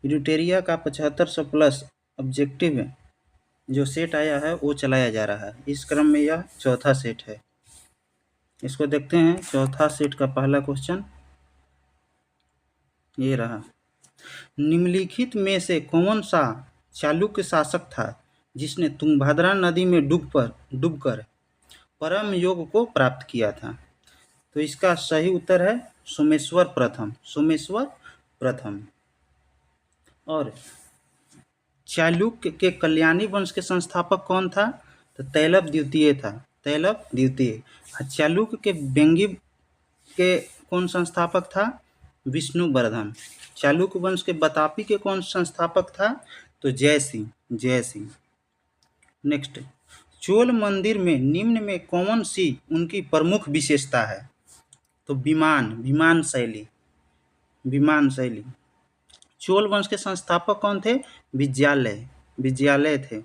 इरिटेरिया का 7500 plus objective जो set आया है वो चलाया जा रहा है। इस क्रम में यह चौथा सेट है। इसको देखते हैं। चौथा सेट का पहला क्वेश्चन ये रहा। निम्नलिखित में से कौन सा चालुक्य शासक था जिसने तुंगभद्रा नदी में डूबकर परम योग को प्राप्त किया था? तो इसका सही उत्तर है सोमेश्वर प्रथम। सोमेश्वर प्रथम। और चालुक्य के कल्याणी वंश के संस्थापक कौन था? तो तैलप द्वितीय था। तैलप द्वितीय। चालुक्य के व्यंगी के कौन संस्थापक था? विष्णुवर्धन। चालुक्य वंश के बतापी के कौन संस्थापक था? तो जय सिंह। जय सिंह। नेक्स्ट, चोल मंदिर में निम्न में कौन सी उनकी प्रमुख विशेषता है? तो विमान शैली। विमान शैली। चोल वंश के संस्थापक कौन थे? विजयालय थे।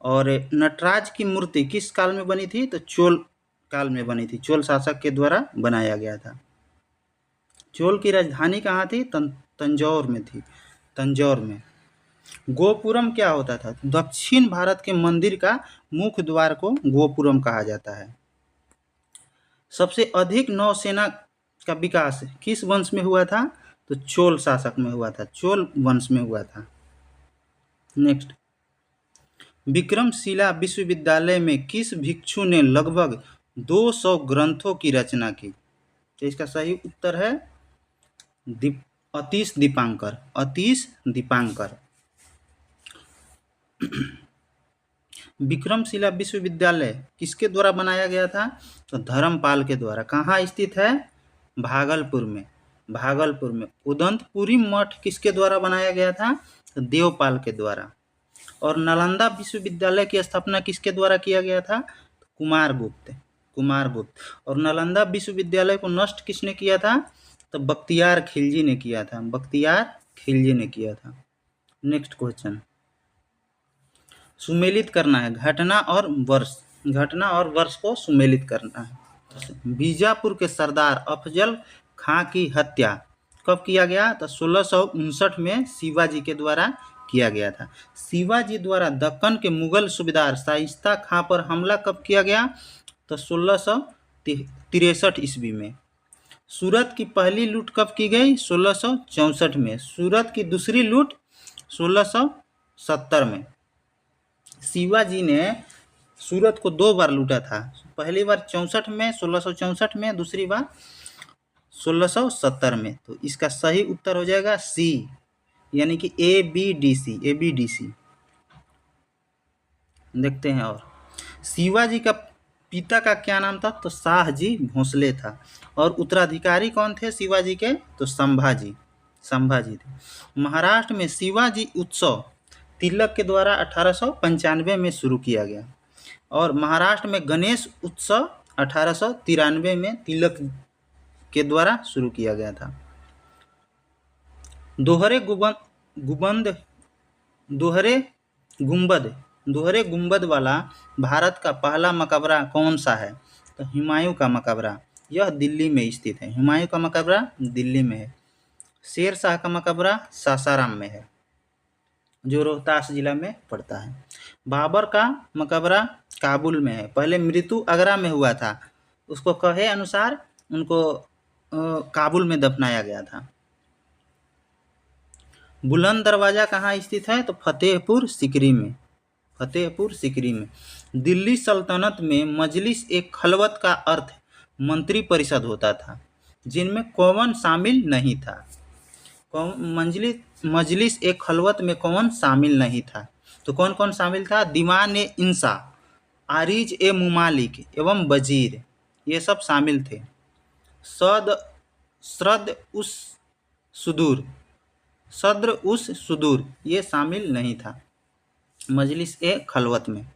और नटराज की मूर्ति किस काल में बनी थी? तो चोल काल में बनी थी। चोल शासक के द्वारा बनाया गया था। चोल की राजधानी कहाँ थी? तंजौर में थी। तंजौर में। गोपुरम क्या होता था? दक्षिण भारत के मंदिर का मुख्य द्वार को गोपुरम कहा जाता है। सबसे अधिक नौसेना का विकास किस वंश में हुआ था? तो चोल शासक में हुआ था। चोल वंश में हुआ था। नेक्स्ट, विक्रमशिला विश्वविद्यालय में किस भिक्षु ने लगभग 200 ग्रंथों की रचना की? तो इसका सही उत्तर है अतीश दीपांकर। अतीश दीपांकर। विक्रमशिला विश्वविद्यालय किसके द्वारा बनाया गया था? तो धर्मपाल के द्वारा। कहाँ स्थित है? भागलपुर में। भागलपुर में। उदंतपुरी मठ किसके द्वारा बनाया गया था? तो देवपाल के द्वारा। और नालंदा विश्वविद्यालय की स्थापना किसके द्वारा किया गया था? तो कुमारगुप्त। और नालंदा विश्वविद्यालय को नष्ट किसने किया था? तो बख्तियार खिलजी ने किया था। बख्तियार खिलजी ने किया था। नेक्स्ट क्वेश्चन, सुमेलित करना है घटना और वर्ष। घटना और वर्ष को सुमेलित करना है। बीजापुर के सरदार अफजल खां की हत्या कब किया गया? तो 1659 में शिवाजी के द्वारा किया गया था। शिवाजी द्वारा दक्कन के मुगल सूबेदार शाइस्ता खां पर हमला कब किया गया? तो 1663 ईस्वी में। सूरत की पहली लूट कब की गई? 1664 में। सूरत की दूसरी लूट 1670 में। शिवाजी ने सूरत को 2 बार लूटा था। पहली बार 64 में, 1664 में, दूसरी बार 1670 में। तो इसका सही उत्तर हो जाएगा सी, यानी कि ABDC। देखते हैं। और शिवाजी का पिता का क्या नाम था? तो शाहजी भोसले था। और उत्तराधिकारी कौन थे शिवाजी के? तो संभाजी थे। महाराष्ट्र में शिवाजी उत्सव तिलक के द्वारा 1895 में शुरू किया गया। और महाराष्ट्र में गणेश उत्सव 1893 में तिलक के द्वारा शुरू किया गया था। दोहरे गुंबद वाला भारत का पहला मकबरा कौन सा है? तो हुमायूं का मकबरा। यह दिल्ली में स्थित है। हुमायूं का मकबरा दिल्ली में है। शेर शाह का मकबरा सासाराम में है, जो रोहतास जिला में पड़ता है। बाबर का मकबरा काबुल में है। पहले मृत्यु आगरा में हुआ था, उसको कहे अनुसार उनको काबुल में दफनाया गया था। बुलंद दरवाजा कहाँ स्थित है? तो फतेहपुर सीकरी में। फतेहपुर सीकरी में। दिल्ली सल्तनत में मजलिस एक खलवत का अर्थ मंत्री परिषद होता था, जिनमें कौन शामिल नहीं था? मजलिस एक खलवत में कौन शामिल नहीं था? तो कौन कौन शामिल था? दीवान ए इंसा, आरिज ए मुमालिक एवं वजीर, ये सब शामिल थे। सद्र उस सुदूर ये शामिल नहीं था मजलिस ए खलवत में।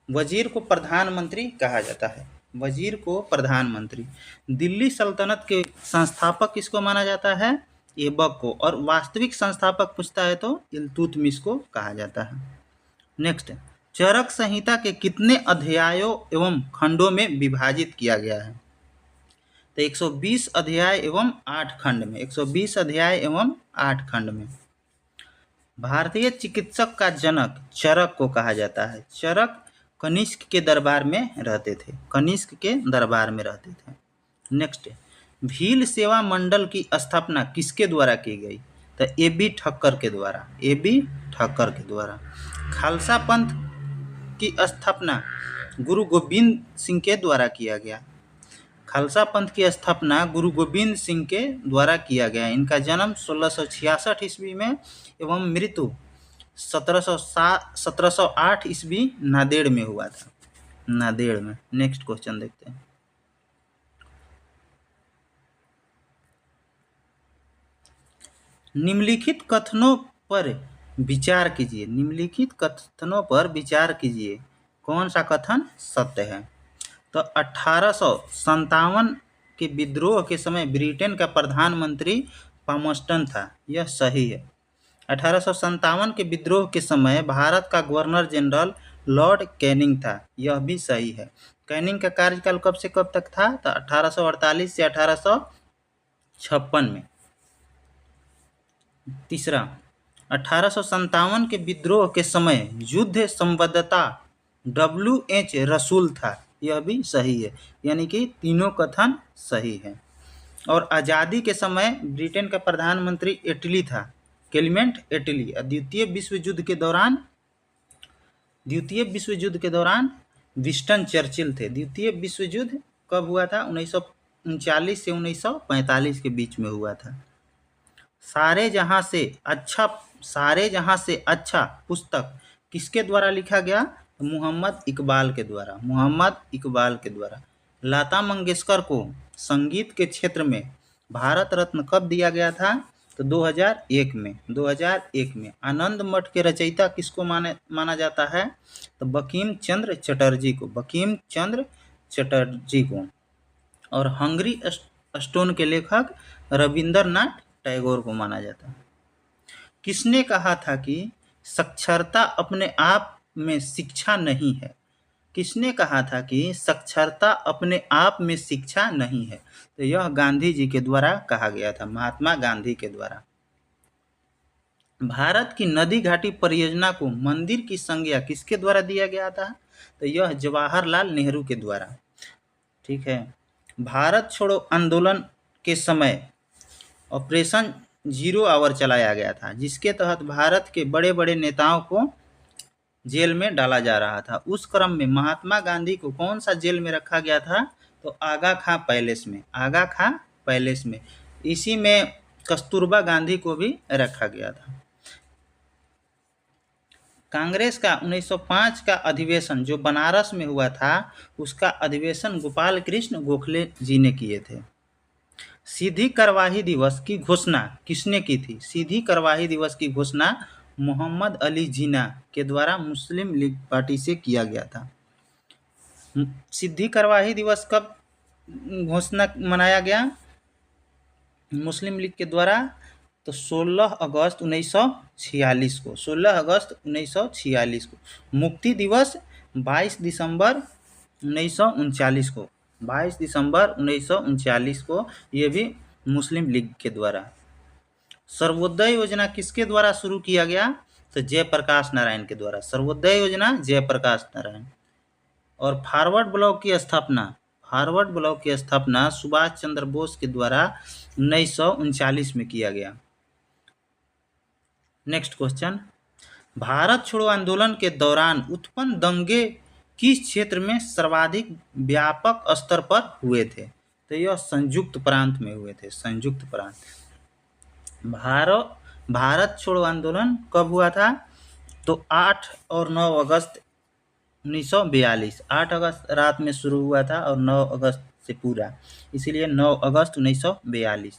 वजीर को प्रधानमंत्री कहा जाता है। वजीर को प्रधानमंत्री। दिल्ली सल्तनत के संस्थापक किसको माना जाता है? ऐबक को। और वास्तविक संस्थापक पूछता है तो इल्तुतमिश को कहा जाता है। नेक्स्ट, चरक संहिता के कितने अध्यायों एवं खंडों में विभाजित किया गया है? तो 120 अध्याय एवं 8 खंड में, 120 अध्याय एवं 8 खंड में। भारतीय चिकित्सक का जनक चरक को कहा जाता है। चरक कनिष्क के दरबार में रहते थे, कनिष्क के दरबार में रहते थे। नेक्स्ट, भील सेवा मंडल की स्थापना किसके द्वारा की गई? तो ए.बी. ठक्कर के द्वारा, ए.बी. ठक्कर के द्वारा। खालसा पंथ की स्थापना गुरु गोविंद सिंह के द्वारा किया गया। खालसा पंथ की स्थापना गुरु गोविंद सिंह के द्वारा किया गया। इनका जन्म 1666 ईस्वी में एवं मृत्यु 1708 ईस्वी नांदेड़ में हुआ था, नांदेड़ में। नेक्स्ट क्वेश्चन देखते हैं। निम्नलिखित कथनों पर विचार कीजिए, निम्नलिखित कथनों पर विचार कीजिए, कौन सा कथन सत्य है? तो 1857 के विद्रोह के समय ब्रिटेन का प्रधानमंत्री पामस्टन था, यह सही है। 1857 के विद्रोह के समय भारत का गवर्नर जनरल लॉर्ड कैनिंग था, यह भी सही है। कैनिंग का कार्यकाल कब से कब तक था? तो 1848 से 1856 में। तीसरा, 1857 के विद्रोह के समय युद्ध संवाददाता W.H. रसूल था, यह भी सही है। यानी कि तीनों कथन सही है। और आज़ादी के समय ब्रिटेन का प्रधानमंत्री एटली था, क्लेमेंट एटली। द्वितीय विश्व युद्ध के दौरान विंस्टन चर्चिल थे। द्वितीय विश्व युद्ध कब हुआ था? 1939 से 1945 के बीच में हुआ था। सारे जहां से अच्छा पुस्तक किसके द्वारा लिखा गया? मोहम्मद इकबाल के द्वारा, मोहम्मद इकबाल के द्वारा। लता मंगेशकर को संगीत के क्षेत्र में भारत रत्न कब दिया गया था? तो 2001 में, 2001 में। आनंद मठ के रचयिता किसको माना जाता है? तो बंकिम चंद्र चटर्जी को, बंकिम चंद्र चटर्जी को। और हंगरी स्टोन के लेखक रविंद्रनाथ टैगोर को माना जाता है। किसने कहा था कि साक्षरता अपने आप में शिक्षा नहीं है? किसने कहा था कि साक्षरता अपने आप में शिक्षा नहीं है? तो यह गांधी जी के द्वारा कहा गया था, महात्मा गांधी के द्वारा। भारत की नदी घाटी परियोजना को मंदिर की संज्ञा किसके द्वारा दिया गया था? तो यह जवाहरलाल नेहरू के द्वारा। ठीक है। भारत छोड़ो आंदोलन के समय ऑपरेशन 0 आवर चलाया गया था, जिसके तहत भारत के बड़े बड़े नेताओं को जेल में डाला जा रहा था। उस क्रम में महात्मा गांधी को कौन सा जेल में रखा गया था? तो आगा खां पैलेस में, आगा खां पैलेस में। इसी में कस्तूरबा गांधी को भी रखा गया था। कांग्रेस का 1905 का अधिवेशन जो बनारस में हुआ था, उसका अधिवेशन गोपाल कृष्ण गोखले जी ने किए थे। सीधी कार्यवाही दिवस की घोषणा किसने की थी? सीधी कार्यवाही दिवस की घोषणा मोहम्मद अली जिन्ना के द्वारा मुस्लिम लीग पार्टी से किया गया था। सीधी कार्यवाही दिवस कब घोषणा मनाया गया मुस्लिम लीग के द्वारा? तो 16 अगस्त 1946 को, 16 अगस्त 1946 को। मुक्ति दिवस 22 दिसंबर 1939 को, 22 दिसंबर 1939 को, ये भी मुस्लिम लीग के द्वारा। सर्वोदय योजना किसके द्वारा शुरू किया गया? तो जयप्रकाश नारायण के द्वारा। सर्वोदय योजना जयप्रकाश नारायण। और फॉरवर्ड ब्लॉक की स्थापना सुभाष चंद्र बोस के द्वारा 1939 में किया गया। नेक्स्ट क्वेश्चन, भारत छोड़ो आंदोलन के दौरान उत्पन्न दंगे किस क्षेत्र में सर्वाधिक व्यापक स्तर पर हुए थे? तो यह संयुक्त प्रांत में हुए थे, संयुक्त प्रांत। भारत छोड़ो आंदोलन कब हुआ था? तो 8 और 9 अगस्त 1942। 8 अगस्त रात में शुरू हुआ था और 9 अगस्त से पूरा, इसीलिए 9 अगस्त 1942।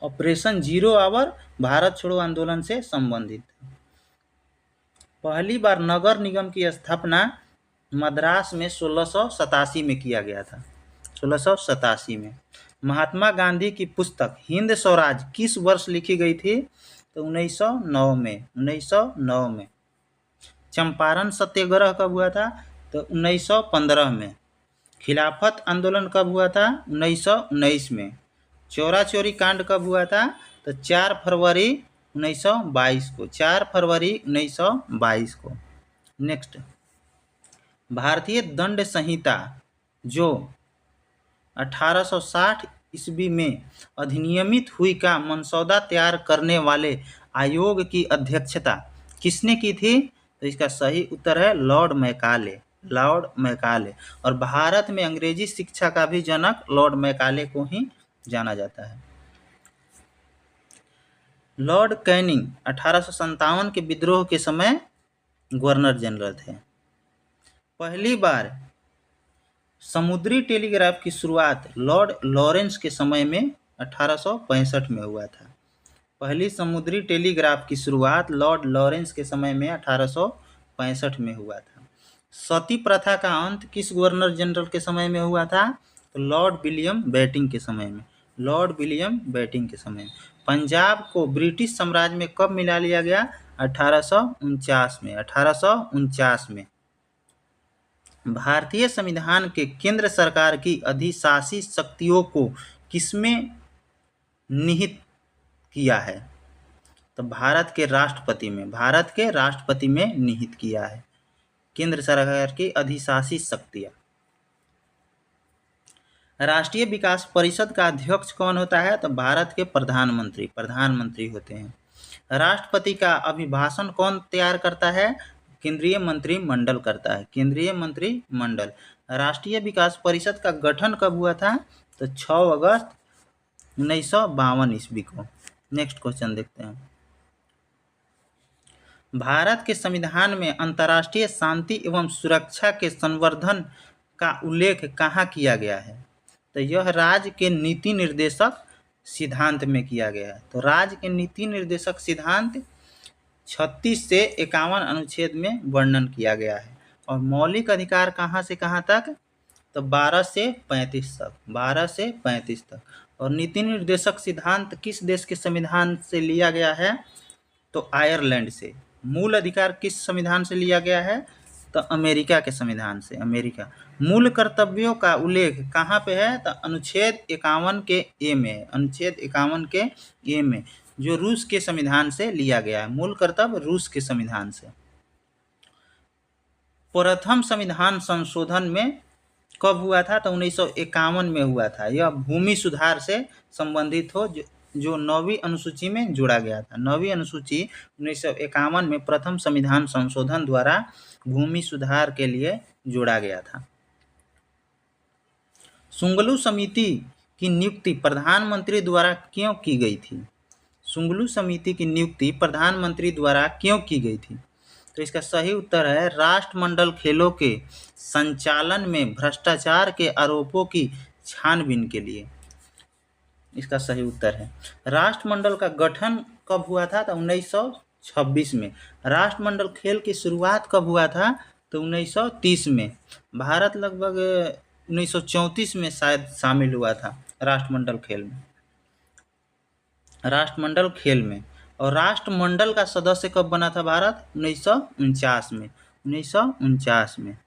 ऑपरेशन 0 आवर भारत छोड़ो आंदोलन से संबंधित। पहली बार नगर निगम की स्थापना मद्रास में 1687 में किया गया था, 1687 में। महात्मा गांधी की पुस्तक हिंद स्वराज किस वर्ष लिखी गई थी? तो 1909 में, 1909 में। चंपारण सत्याग्रह कब हुआ था? तो 1915 में। खिलाफत आंदोलन कब हुआ था? 1919 में। चौरा चोरी कांड कब हुआ था? तो 4 फरवरी 1922 को, 4 फरवरी 1922 को। नेक्स्ट, भारतीय दंड संहिता जो 1860 ईस्वी में अधिनियमित हुई का मसौदा तैयार करने वाले आयोग की अध्यक्षता किसने की थी? तो इसका सही उत्तर है लॉर्ड मैकाले, लॉर्ड मैकाले। और भारत में अंग्रेजी शिक्षा का भी जनक लॉर्ड मैकाले को ही जाना जाता है। लॉर्ड कैनिंग 1857 के विद्रोह के समय गवर्नर जनरल थे। पहली बार समुद्री टेलीग्राफ की शुरुआत लॉर्ड लॉरेंस के समय में 1865 में हुआ था। पहली समुद्री टेलीग्राफ की शुरुआत लॉर्ड लॉरेंस के समय में 1865 में हुआ था। सती प्रथा का अंत किस गवर्नर जनरल के समय में हुआ था? तो लॉर्ड विलियम बेटिंग के समय में, लॉर्ड विलियम बेटिंग के समय में। पंजाब को ब्रिटिश साम्राज्य में कब मिला लिया गया? 1849 में, 1849 में। भारतीय संविधान के केंद्र सरकार की अधिशासी शक्तियों को किसमें निहित किया है? तो भारत के राष्ट्रपति में, भारत के राष्ट्रपति में निहित किया है केंद्र सरकार की अधिशासी शक्तियां। राष्ट्रीय विकास परिषद का अध्यक्ष कौन होता है? तो भारत के प्रधानमंत्री, प्रधानमंत्री होते हैं। राष्ट्रपति का अभिभाषण कौन तैयार करता है? केंद्रीय मंत्रिमंडल करता है, केंद्रीय मंत्रिमंडल। राष्ट्रीय विकास परिषद का गठन कब हुआ था? तो 6 अगस्त 1952 ईस्वी को। नेक्स्ट क्वेश्चन देखते हैं। भारत के संविधान में अंतर्राष्ट्रीय शांति एवं सुरक्षा के संवर्धन का उल्लेख कहाँ किया गया है? तो यह राज्य के नीति निर्देशक सिद्धांत में किया गया है। तो राज्य के नीति निर्देशक सिद्धांत 36 से 51 अनुच्छेद में वर्णन किया गया है। और मौलिक अधिकार कहाँ से कहाँ तक? तो 12 से 35 तक, 12 से 35 तक। और नीति निर्देशक सिद्धांत किस देश के संविधान से लिया गया है? तो आयरलैंड से। मूल अधिकार किस संविधान से लिया गया है? तो अमेरिका के संविधान से, अमेरिका। मूल कर्तव्यों का उल्लेख कहाँ पे है? तो अनुच्छेद 51 के ए में, अनुच्छेद 51 के ए में, जो रूस के संविधान से लिया गया है। मूल कर्तव्य रूस के संविधान से। प्रथम संविधान संशोधन में कब हुआ था? तो 1951 में हुआ था। यह भूमि सुधार से संबंधित हो, जो 9वीं अनुसूची में जोड़ा गया था। 9वीं अनुसूची 1951 में प्रथम संविधान संशोधन द्वारा भूमि सुधार के लिए जोड़ा गया था। सुंगलू समिति की नियुक्ति प्रधानमंत्री द्वारा क्यों की गई थी? सुंगलू समिति की नियुक्ति प्रधानमंत्री द्वारा क्यों की गई थी? तो इसका सही उत्तर है राष्ट्रमंडल खेलों के संचालन में भ्रष्टाचार के आरोपों की छानबीन के लिए। इसका सही उत्तर है। राष्ट्रमंडल का गठन कब हुआ था? तो 1926 में। राष्ट्रमंडल खेल की शुरुआत कब हुआ था? तो 1930 में। भारत लगभग 1934 में शायद शामिल हुआ था राष्ट्रमंडल खेल में, राष्ट्रमंडल खेल में। और राष्ट्रमंडल का सदस्य कब बना था भारत? 1949 में, 1949 में।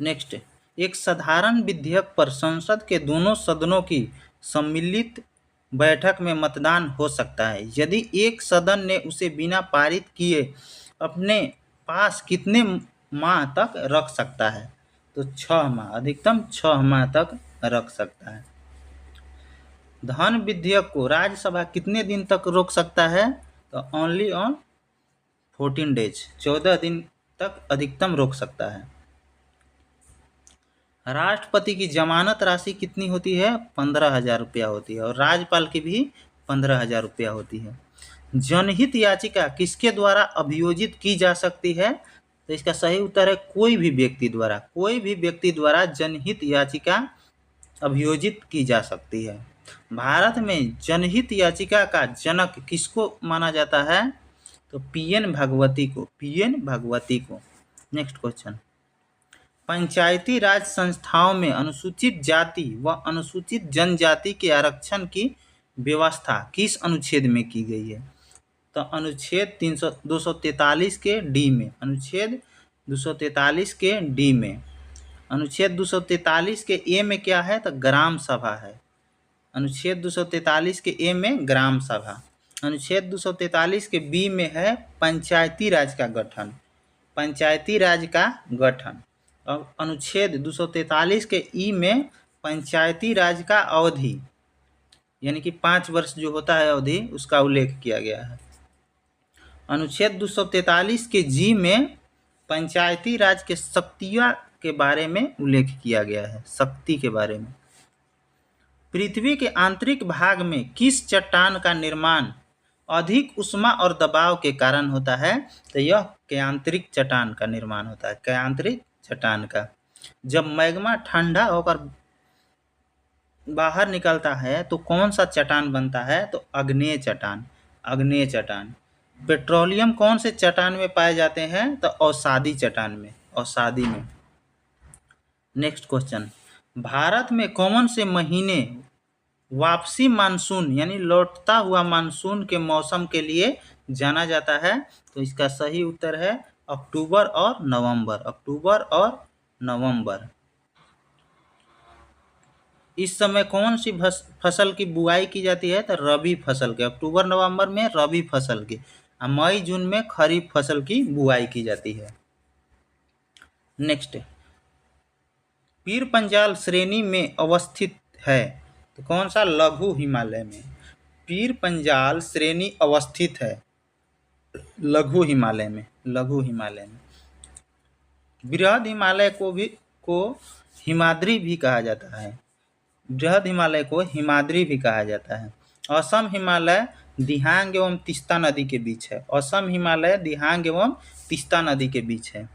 नेक्स्ट, एक साधारण विधेयक पर संसद के दोनों सदनों की सम्मिलित बैठक में मतदान हो सकता है यदि एक सदन ने उसे बिना पारित किए अपने पास कितने माह तक रख सकता है? तो 6 माह, अधिकतम 6 माह तक रख सकता है। धन विधेयक को राज्यसभा कितने दिन तक रोक सकता है? तो ओनली ऑन 14 डेज, 14 दिन तक अधिकतम रोक सकता है। राष्ट्रपति की जमानत राशि कितनी होती है? 15,000 रुपया होती है। और राज्यपाल की भी 15,000 रुपया होती है। जनहित याचिका किसके द्वारा अभियोजित की जा सकती है? तो इसका सही उत्तर है कोई भी व्यक्ति द्वारा, कोई भी व्यक्ति द्वारा जनहित याचिका अभियोजित की जा सकती है। भारत में जनहित याचिका का जनक किसको माना जाता है? तो पीएन भागवती को, पीएन भागवती को। नेक्स्ट क्वेश्चन, पंचायती राज संस्थाओं में अनुसूचित जाति व अनुसूचित जनजाति के आरक्षण की व्यवस्था किस अनुच्छेद में की गई है? तो अनुच्छेद 243 के डी में, अनुच्छेद 243 के डी में। अनुच्छेद 243 के ए में क्या है? तो ग्राम सभा है। अनुच्छेद 243 के ए में ग्राम सभा। अनुच्छेद 243 के बी में है पंचायती राज का गठन। पंचायती राज का गठन। अब अनुच्छेद 243 के ई में पंचायती राज का अवधि, यानी कि 5 वर्ष जो होता है अवधि, उसका उल्लेख किया गया है। अनुच्छेद 243 के जी में पंचायती राज के शक्तियां के बारे में उल्लेख किया गया है, शक्ति के बारे में। पृथ्वी के आंतरिक भाग में किस चट्टान का निर्माण अधिक उष्मा और दबाव के कारण होता है? तो यह क्यांतरिक चट्टान का निर्माण होता है, क्यांतरिक चट्टान का। जब मैग्मा ठंडा होकर बाहर निकलता है तो कौन सा चट्टान बनता है? तो आग्नेय चट्टान, आग्नेय चट्टान। पेट्रोलियम कौन से चट्टान में पाए जाते हैं? तो अवसादी चट्टान में, अवसादी में। नेक्स्ट क्वेश्चन, भारत में कौन से महीने वापसी मानसून यानी लौटता हुआ मानसून के मौसम के लिए जाना जाता है? तो इसका सही उत्तर है अक्टूबर और नवंबर, अक्टूबर और नवंबर। इस समय कौन सी फसल की बुआई की जाती है? तो रबी फसल के, अक्टूबर नवंबर में रबी फसल की, मई जून में खरीफ फसल की बुआई की जाती है। नेक्स्ट, पीर पंजाल श्रेणी में अवस्थित है तो कौन सा? लघु हिमालय में। पीर पंजाल श्रेणी अवस्थित है लघु हिमालय में, लघु हिमालय में। बृहद हिमालय को हिमाद्री भी कहा जाता है, बृहद हिमालय को हिमाद्री भी कहा जाता है। असम हिमालय दिहांग एवं तीस्ता नदी के बीच है, असम हिमालय दिहांग एवं तीस्ता नदी के बीच है।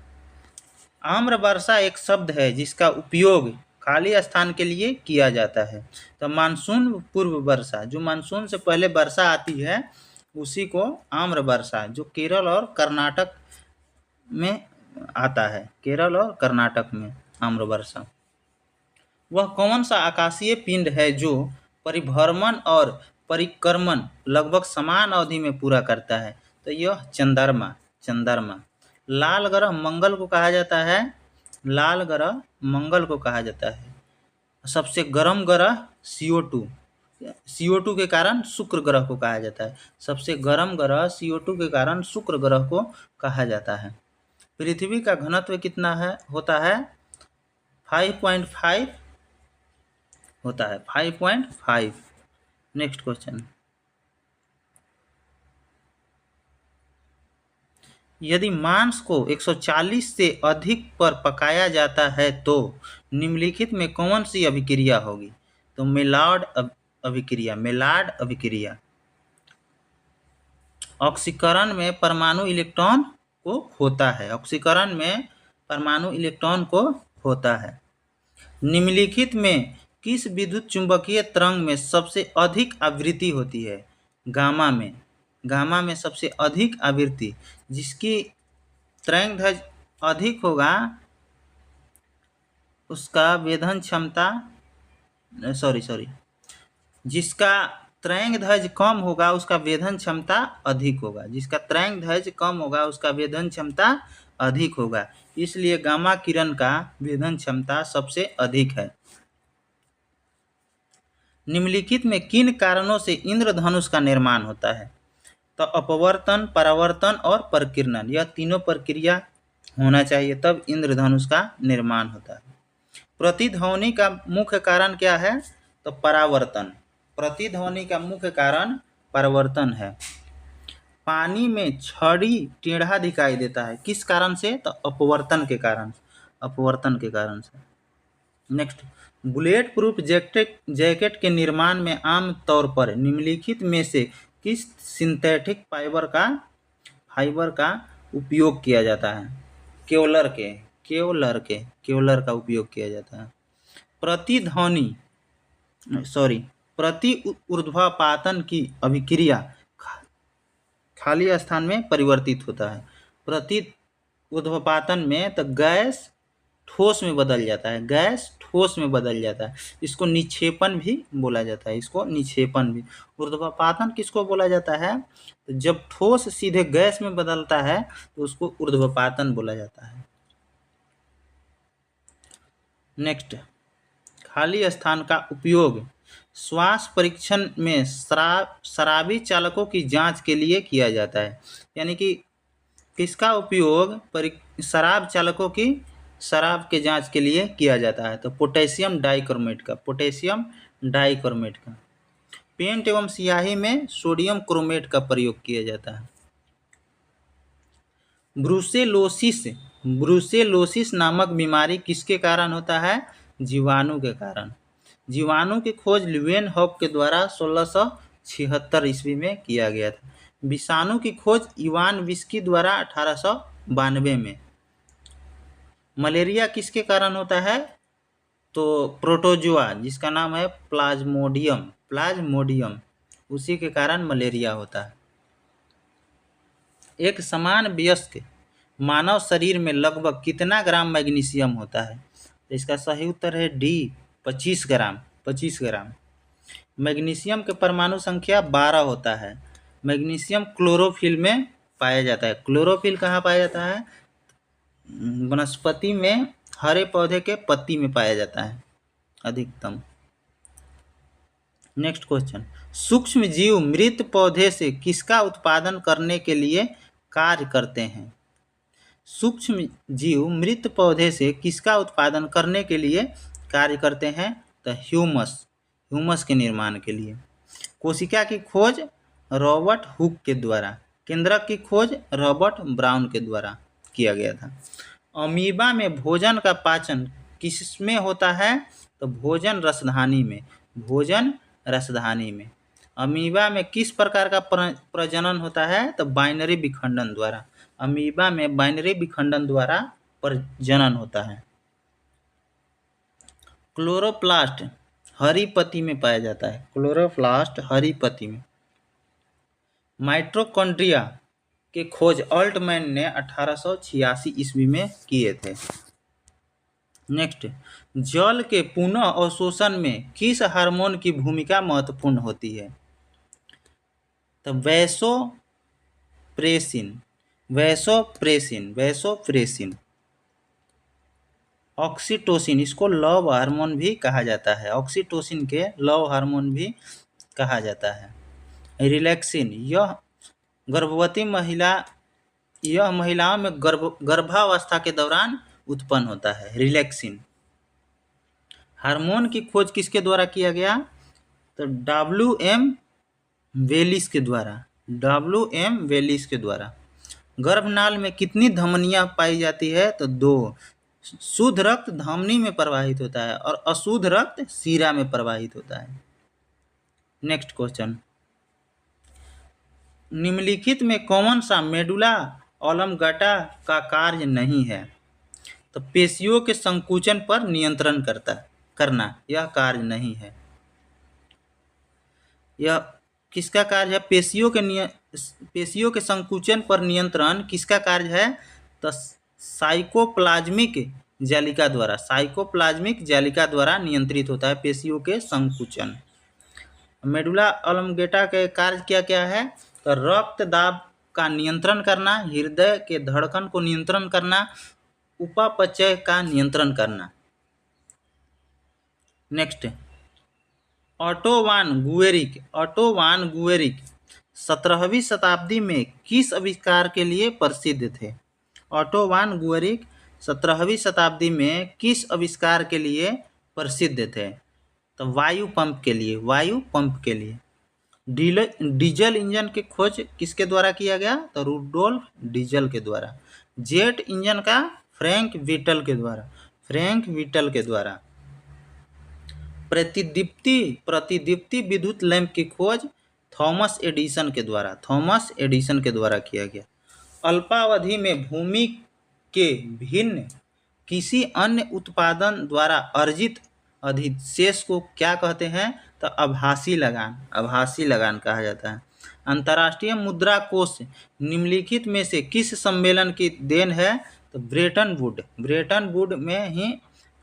आम्र वर्षा एक शब्द है जिसका उपयोग खाली स्थान के लिए किया जाता है। तो मानसून पूर्व वर्षा, जो मानसून से पहले वर्षा आती है उसी को आम्र वर्षा, जो केरल और कर्नाटक में आता है, केरल और कर्नाटक में आम्र वर्षा। वह कौन सा आकाशीय पिंड है जो परिभ्रमण और परिक्रमण लगभग समान अवधि में पूरा करता है? तो यह चंद्रमा, चंद्रमा। लाल ग्रह मंगल को कहा जाता है, लाल ग्रह मंगल को कहा जाता है। सबसे गर्म ग्रह CO2, CO2 के कारण शुक्र ग्रह को कहा जाता है। सबसे गर्म ग्रह CO2 के कारण शुक्र ग्रह को कहा जाता है। पृथ्वी का घनत्व कितना है? होता है 5.5 होता है, 5.5। नेक्स्ट क्वेश्चन, यदि मांस को 140 से अधिक पर पकाया जाता है तो निम्नलिखित में कौन सी अभिक्रिया होगी? तो मेलार्ड अभिक्रिया, मेलार्ड अभिक्रिया। ऑक्सीकरण में परमाणु इलेक्ट्रॉन को खोता है, ऑक्सीकरण में परमाणु इलेक्ट्रॉन को खोता है। निम्नलिखित में किस विद्युत चुंबकीय तरंग में सबसे अधिक आवृत्ति होती है? गामा में, गामा में सबसे अधिक आवृत्ति, जिसकी तरंगदैर्घ्य अधिक होगा उसका वेधन क्षमता, जिसका तरंगदैर्घ्य कम होगा उसका वेधन क्षमता अधिक होगा, जिसका तरंगदैर्घ्य कम होगा उसका वेधन क्षमता अधिक होगा। इसलिए गामा किरण का वेधन क्षमता सबसे अधिक है। निम्नलिखित में किन कारणों से इंद्रधनुष का निर्माण होता है? तो अपवर्तन, परावर्तन और परिकिरण, यह तीनों प्रक्रिया होना चाहिए तब इंद्रधनुष का निर्माण होता है। प्रतिध्वनि का मुख्य कारण क्या है? तो परावर्तन, प्रतिध्वनि का मुख्य कारण परावर्तन है। पानी में छड़ी टेढ़ा दिखाई देता है, किस कारण से? तो अपवर्तन के कारण, अपवर्तन के कारण से। नेक्स्ट, बुलेट प्रूफ जैकेट के निर्माण में आम तौर पर निम्नलिखित में से किस सिंथेटिक फाइबर का उपयोग किया जाता है? केवलर का उपयोग किया जाता है। प्रति ऊर्ध्वपातन की अभिक्रिया खाली स्थान में परिवर्तित होता है। प्रति ऊर्ध्वपातन में तो गैस ठोस में बदल जाता है, गैस ठोस में बदल जाता है। इसको निक्षेपण भी बोला जाता है, इसको निक्षेपण भी। ऊर्ध्वपातन किसको बोला जाता है? तो जब ठोस सीधे गैस में बदलता है तो उसको ऊर्ध्वपातन बोला जाता है। नेक्स्ट, खाली स्थान का उपयोग श्वास परीक्षण में शराबी चालकों की जांच के लिए किया जाता है। यानी कि किसका उपयोग शराब चालकों की शराब के जांच के लिए किया जाता है? तो पोटेशियम डाइक्रोमेट का, पोटेशियम डाइक्रोमेट का। पेंट एवं स्याही में सोडियम क्रोमेट का प्रयोग किया जाता है। ब्रुसेलोसिस, ब्रुसेलोसिस नामक बीमारी किसके कारण होता है? जीवाणु के कारण। जीवाणु की खोज ल्यूवेन हॉक के द्वारा 1676 ईस्वी में किया गया था। विषाणु की खोज इवान विस्की द्वारा 1892 में। मलेरिया किसके कारण होता है? तो प्रोटोजोआ, जिसका नाम है प्लाज्मोडियम, प्लाज्मोडियम, उसी के कारण मलेरिया होता है। एक समान वयस्क मानव शरीर में लगभग कितना ग्राम मैग्नीशियम होता है? तो इसका सही उत्तर है डी, 25 ग्राम, 25 ग्राम। मैग्नीशियम के परमाणु संख्या 12 होता है। मैग्नीशियम क्लोरोफिल में पाया जाता है। क्लोरोफिल कहाँ पाया जाता है? वनस्पति में हरे पौधे के पत्ती में पाया जाता है अधिकतम। नेक्स्ट क्वेश्चन, सूक्ष्म जीव मृत पौधे से किसका उत्पादन करने के लिए कार्य करते हैं? सूक्ष्म जीव मृत पौधे से किसका उत्पादन करने के लिए कार्य करते हैं? तो ह्यूमस, ह्यूमस के निर्माण के लिए। कोशिका की खोज रॉबर्ट हुक के द्वारा, केंद्रक की खोज रॉबर्ट ब्राउन के द्वारा किया गया था। अमीबा में भोजन का पाचन किसमें होता है? तो भोजन रसधानी में, भोजन रसधानी में। अमीबा में किस प्रकार का प्रजनन होता है? तो बाइनरी विखंडन द्वारा। अमीबा में बाइनरी विखंडन द्वारा प्रजनन होता है। क्लोरोप्लास्ट हरी पत्ती में पाया जाता है। क्लोरोप्लास्ट हरी पत्ती में। माइटोकॉन्ड्रिया के खोज ऑल्टमैन ने 1886 ईस्वी में किए थे। नेक्स्ट, जल के पुनः अवशोषण में किस हार्मोन की भूमिका महत्वपूर्ण होती है? तो वैसोप्रेसिन, वैसोप्रेसिन, वैसोप्रेसिन। ऑक्सीटोसिन, इसको लव हार्मोन भी कहा जाता है। ऑक्सीटोसिन के लव हार्मोन भी कहा जाता है। रिलैक्सिन, यह गर्भवती महिला, यह महिलाओं में गर्भावस्था के दौरान उत्पन्न होता है। रिलैक्सिन। हार्मोन की खोज किसके द्वारा किया गया? तो WM वेलिस के द्वारा, WM वेलिस के द्वारा। गर्भनाल में कितनी धमनियां पाई जाती है? तो 2। शुद्ध रक्त धमनी में प्रवाहित होता है और अशुद्ध रक्त सीरा में प्रवाहित होता है। नेक्स्ट क्वेश्चन, निम्नलिखित में कौन सा मेडुला ऑब्लांगेटा का कार्य नहीं है? तो पेशियों के संकुचन पर नियंत्रण करना यह कार्य नहीं है। यह किसका कार्य है? पेशियों के संकुचन पर नियंत्रण किसका कार्य है? तो साइकोप्लाज्मिक जालिका द्वारा, साइकोप्लाज्मिक जालिका द्वारा नियंत्रित होता है पेशियों के संकुचन। मेडुला ऑब्लांगेटा के कार्य क्या क्या है? तो रक्त दाब का नियंत्रण करना, हृदय के धड़कन को नियंत्रण करना, उपापचय का नियंत्रण करना। नेक्स्ट, ऑटो वान गुएरिक 17वीं शताब्दी में किस आविष्कार के लिए प्रसिद्ध थे? ऑटो वान गुएरिक 17वीं शताब्दी में किस आविष्कार के लिए प्रसिद्ध थे? तो वायु पंप के लिए, वायु पंप के लिए। डीजल इंजन की खोज किसके द्वारा किया गया? तो रुडोल्फ डीजल के द्वारा। जेट इंजन का फ्रैंक व्हिटल के द्वारा, फ्रैंक व्हिटल के द्वारा। प्रतिदीप्ति विद्युत लैंप की खोज थॉमस एडिसन के द्वारा, थॉमस एडिसन के द्वारा किया गया। अल्पावधि में भूमि के भिन्न किसी अन्य उत्पादन द्वारा अर्जित अधिशेष को क्या कहते हैं? तो आभासी लगान, आभासी लगान कहा जाता है। अंतर्राष्ट्रीय मुद्रा कोष निम्नलिखित में से किस सम्मेलन की देन है? तो ब्रेटन वुड में ही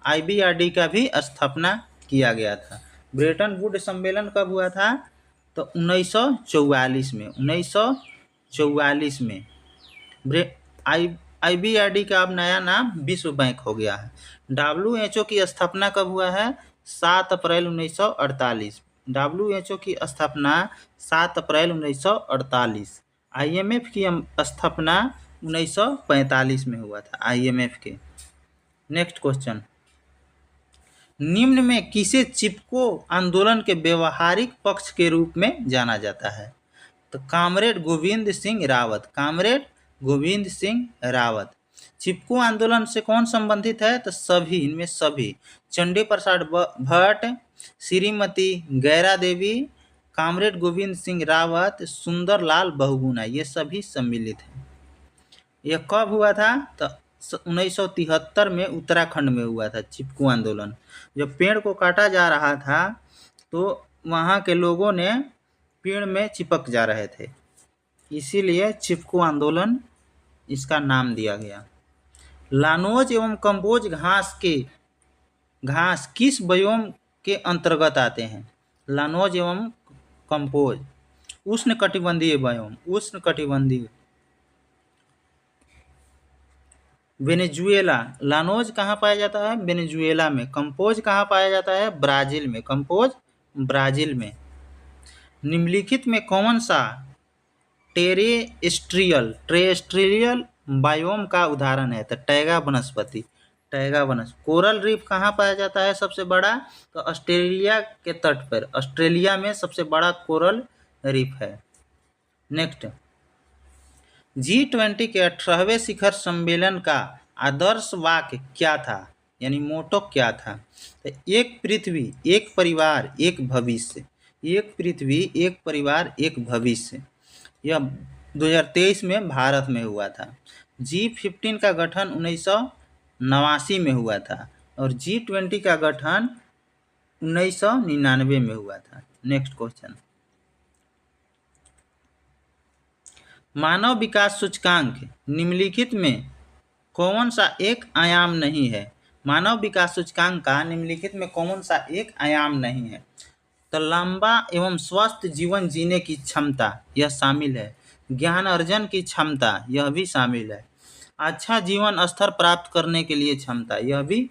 IBRD का भी स्थापना किया गया था। ब्रेटन वुड सम्मेलन कब हुआ था? तो 1944 में, 1944 में। IBRD का अब नया नाम विश्व बैंक हो गया है। WHO की स्थापना कब हुआ है? 7 अप्रैल 1948। WHO की स्थापना 7 अप्रैल 1948। IMF की स्थापना 1945 में हुआ था, IMF के। नेक्स्ट क्वेश्चन, निम्न में किसे चिपको आंदोलन के व्यवहारिक पक्ष के रूप में जाना जाता है? तो कॉमरेड गोविंद सिंह रावत, कॉमरेड गोविंद सिंह रावत। चिपको आंदोलन से कौन संबंधित है? तो सभी, इनमें सभी, चंडी प्रसाद भट्ट, श्रीमती गैरा देवी, कॉमरेड गोविंद सिंह रावत, सुंदरलाल बहुगुणा, ये सभी सम्मिलित हैं। यह कब हुआ था? तो 1973 में उत्तराखंड में हुआ था चिपको आंदोलन। जब पेड़ को काटा जा रहा था तो वहाँ के लोगों ने पेड़ में चिपक जा रहे थे, इसीलिए चिपको आंदोलन इसका नाम दिया गया। लानोज एवं कंबोज घास किस बयोम के अंतर्गत आते हैं? लानोज एवं कंबोज उष्णकटिबंधीय बयोम, उष्णकटिबंधीय। वेनेजुएला, लानोज कहाँ पाया जाता है? वेनेजुएला में। कंपोज कहाँ पाया जाता है? ब्राजील में, कंपोज ब्राजील में। निम्नलिखित में कौन सा टेरेस्ट्रियल बायोम का उदाहरण है? तो टैगा वनस्पति, टैगा वनस्पति। कोरल रीफ कहाँ पाया जाता है सबसे बड़ा? तो ऑस्ट्रेलिया के तट पर, ऑस्ट्रेलिया में सबसे बड़ा कोरल रीफ है। नेक्स्ट, G20 के 18वें शिखर सम्मेलन का आदर्श वाक्य क्या था, यानी मोटो क्या था? तो एक पृथ्वी, एक परिवार, एक भविष्य। एक पृथ्वी, एक परिवार, एक भविष्य। यह 2023 में भारत में हुआ था। G15 का गठन 1989 में हुआ था और G20 का गठन 1999 में हुआ था। नेक्स्ट क्वेश्चन, मानव विकास सूचकांक निम्नलिखित में कौन सा एक आयाम नहीं है? मानव विकास सूचकांक का निम्नलिखित में कौन सा एक आयाम नहीं है? तो लंबा एवं स्वस्थ जीवन जीने की क्षमता, यह शामिल है। ज्ञान अर्जन की क्षमता, यह भी शामिल है। अच्छा जीवन स्तर प्राप्त करने के लिए क्षमता, यह भी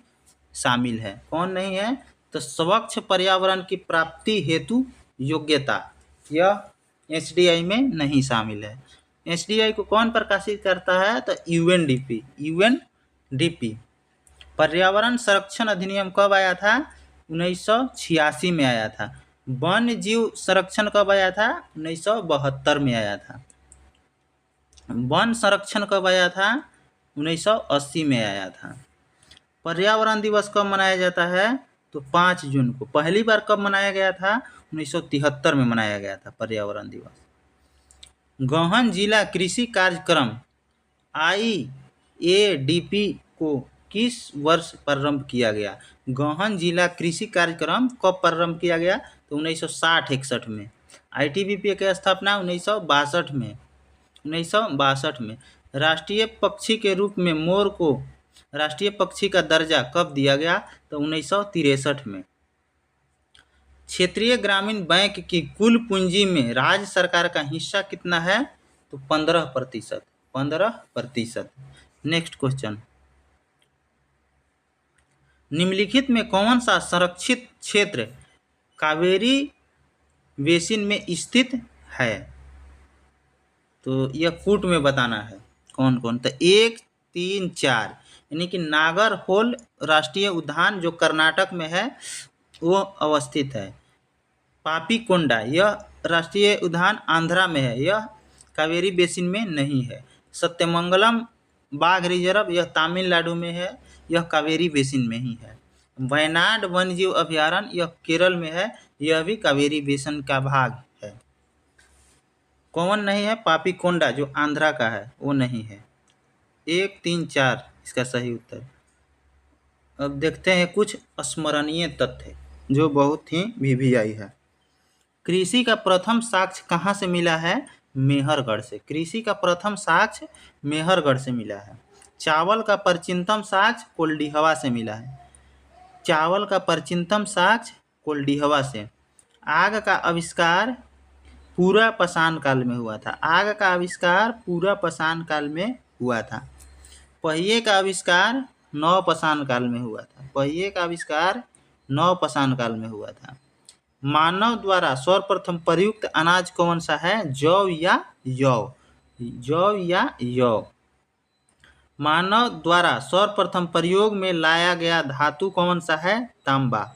शामिल है। कौन नहीं है? तो स्वच्छ पर्यावरण की प्राप्ति हेतु योग्यता, यह HDI में नहीं शामिल है। HDI को कौन प्रकाशित करता है? तो UNDP। पर्यावरण संरक्षण अधिनियम कब आया था? 1986 में आया था। वन्य जीव संरक्षण कब आया था? 1972 में आया था। वन संरक्षण कब आया था? 1980 में आया था। पर्यावरण दिवस कब मनाया जाता है? तो 5 जून को। पहली बार कब मनाया गया था? 1973 में मनाया गया था पर्यावरण दिवस। गहन जिला कृषि कार्यक्रम IADP को किस वर्ष प्रारंभ किया गया? गहन जिला कृषि कार्यक्रम कब प्रारंभ किया गया? तो 1960-61 में। ITBP की स्थापना 1962 में, 1962 में। राष्ट्रीय पक्षी के रूप में मोर को राष्ट्रीय पक्षी का दर्जा कब दिया गया? तो 1963 में। क्षेत्रीय ग्रामीण बैंक की कुल पूंजी में राज्य सरकार का हिस्सा कितना है? तो 15%, 15%। नेक्स्ट क्वेश्चन, निम्नलिखित में कौन सा संरक्षित क्षेत्र कावेरी बेसिन में स्थित है? तो यह कूट में बताना है कौन कौन। तो 1, 3, 4, यानी कि नागरहोल राष्ट्रीय उद्यान जो कर्नाटक में है वो अवस्थित है। पापीकोंडा, यह राष्ट्रीय उद्यान आंध्रा में है, यह कावेरी बेसिन में नहीं है। सत्यमंगलम बाघ रिजर्व, यह तमिलनाडु में है, यह कावेरी बेसिन में ही है। वयनाड वन्यजीव अभयारण्य, यह केरल में है, यह भी कावेरी बेसिन का भाग है। कौन नहीं है? पापीकोंडा जो आंध्रा का है वो नहीं है। 1, 3, 4 इसका सही उत्तर। अब देखते हैं कुछ स्मरणीय तथ्य जो बहुत ही VVI है। कृषि का प्रथम साक्ष्य कहाँ से मिला है? मेहरगढ़ से। कृषि का प्रथम साक्ष्य मेहरगढ़ से मिला है। चावल का प्राचीनतम साक्ष्य कोल्डिहवा से मिला है। चावल का प्राचीनतम साक्ष्य कोल्डिहवा से। आग का आविष्कार पूरा पाषाण काल में हुआ था। आग का आविष्कार पूरा पाषाण काल में हुआ था। पहिए का आविष्कार नवपाषाण काल में हुआ था। पहिए का आविष्कार नवपाषाण काल में हुआ था। मानव द्वारा सर्वप्रथम प्रयुक्त अनाज कौन सा है? जौ या यौ? जौ या यौ? मानव द्वारा सर्वप्रथम प्रयोग में लाया गया धातु कौन सा है? तांबा।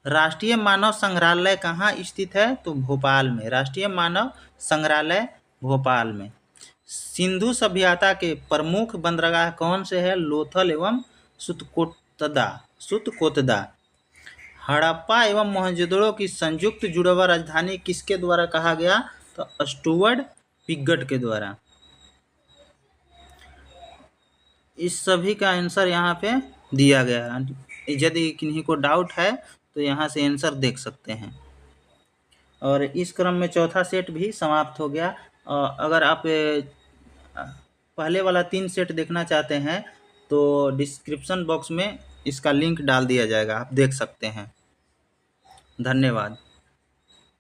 राष्ट्रीय मानव संग्रहालय कहाँ स्थित है? तो भोपाल में। राष्ट्रीय मानव संग्रहालय भोपाल में। सिंधु सभ्यता के प्रमुख बंदरगाह कौन से हैं? लोथल एवं सुतकोतदा। हड़प्पा एवं मोहनजोदड़ो की संयुक्त जुड़वा राजधानी किसके द्वारा कहा गया? तो स्टुअर्ट पिगट के द्वारा। इस सभी का आंसर यहाँ पे दिया गया है। यदि किन्हीं को डाउट है तो यहाँ से आंसर देख सकते हैं। और इस क्रम में चौथा सेट भी समाप्त हो गया। अगर आप पहले वाला 3 सेट देखना चाहते हैं तो डिस्क्रिप्शन बॉक्स में इसका लिंक डाल दिया जाएगा, आप देख सकते हैं। धन्यवाद।